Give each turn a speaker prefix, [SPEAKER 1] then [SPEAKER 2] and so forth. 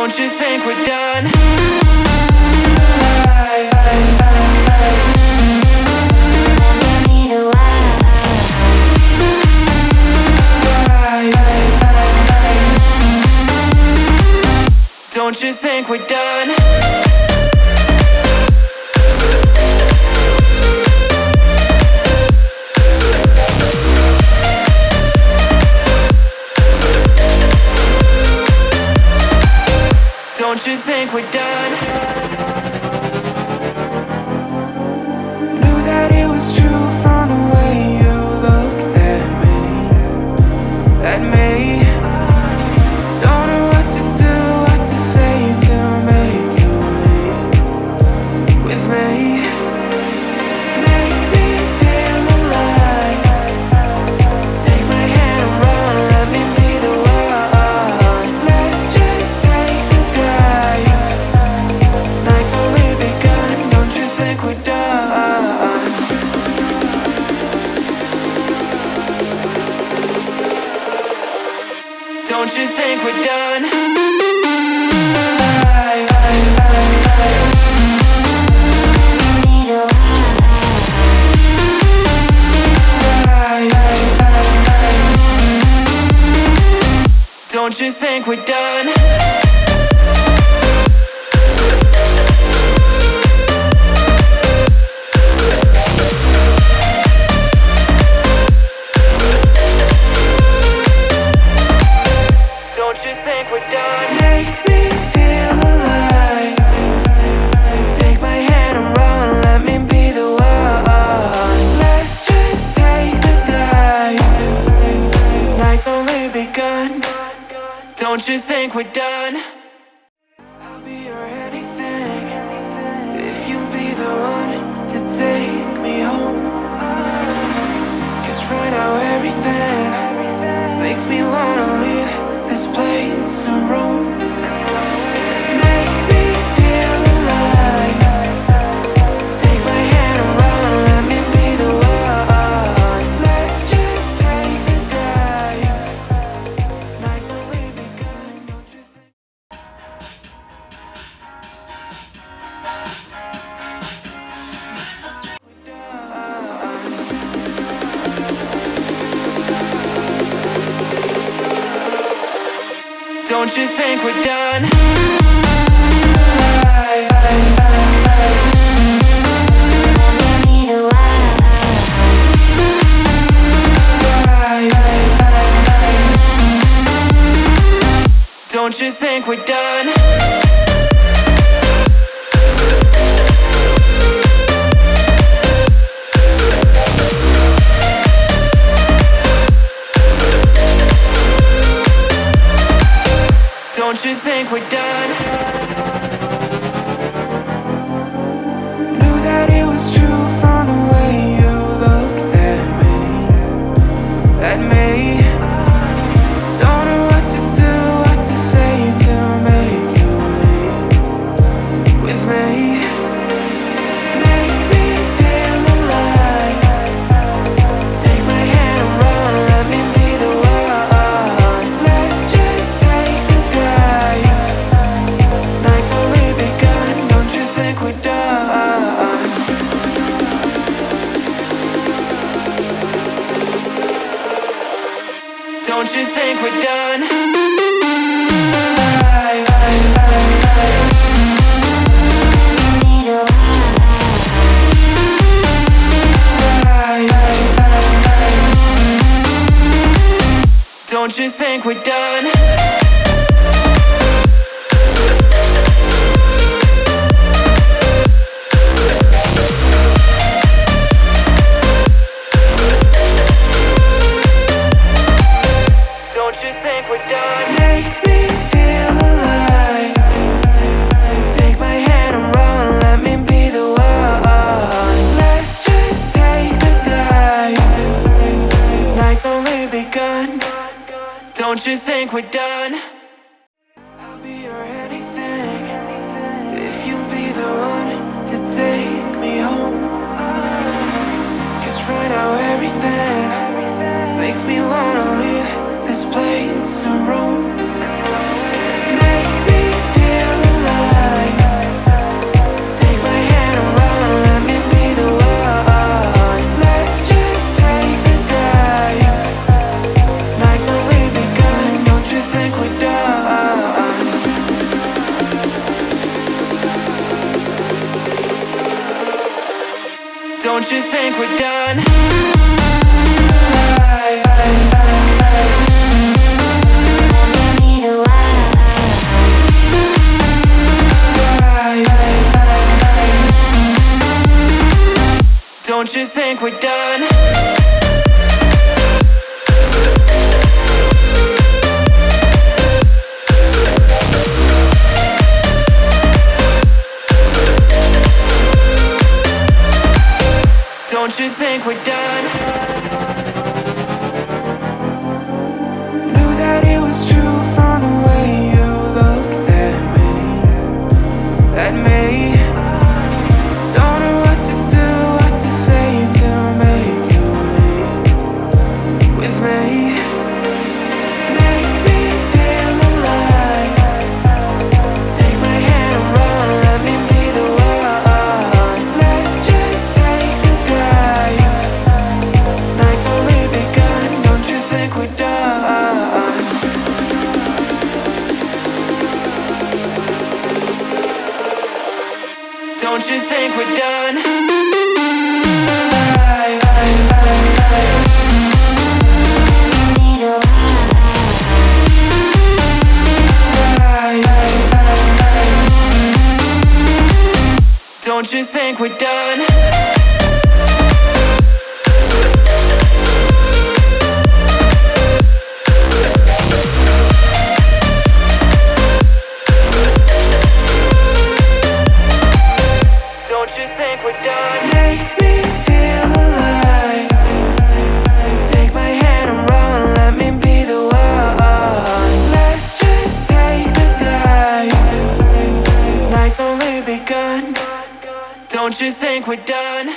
[SPEAKER 1] Don't you think we're done? Don't you think we're done? Don't you think we're done? Knew that it was true from the way you looked at me. Don't know what to do, what to say to make you leave with me. Make me feel alive. Take my hand and run, let me be the one. Let's just take the dive. Night's only begun, don't you think we're done? Don't you think we're done? Don't you think we're done? Don't you think we're done? Make me feel alive. Take my hand and run, let me be the one. Let's just take the dive. Night's only begun. Don't you think we're done? I'll be your anything if you'll be the one to take me home. Cause right now everything makes me wanna leave this place and roam. Make me feel alive. Take my hand and run, let me be the one. Let's just take the dive. Night's only begun, don't you think? We're done. Don't you think we're done? Don't you think we're done? Don't you think we're done? Knew that it was true from the way you looked at me. Don't know what to do, what to say to make you leave with me. Make me feel alive. Take my hand and run, let me be the one. Let's just take the dive. Night's only begun, don't you think we're done? Don't you think we're done? Don't you think we're done? Don't you think we're done? Make me feel alive. Take my hand and run, let me be the one. Let's just take the dive. Night's only begun. Don't you think we're done? I'll be your anything if you'll be the one to take me home. Cause right now everything makes me wanna leave this place and roam. Make me feel think we're done? Don't you think we're done? Don't you think we're done? Knew that it was true from the way you looked at me. Don't know what to do, what to say to make you leave with me. Make me feel alive. Take my hand and run, let me be the one. Let's just take the dive. Night's only begun, don't you think we're done? Don't you think we're done? Don't you think we're done? Don't you think we're done? Make me feel alive. Take my hand and run, let me be the one. Let's just take the dive. Night's only begun. Don't you think we're done?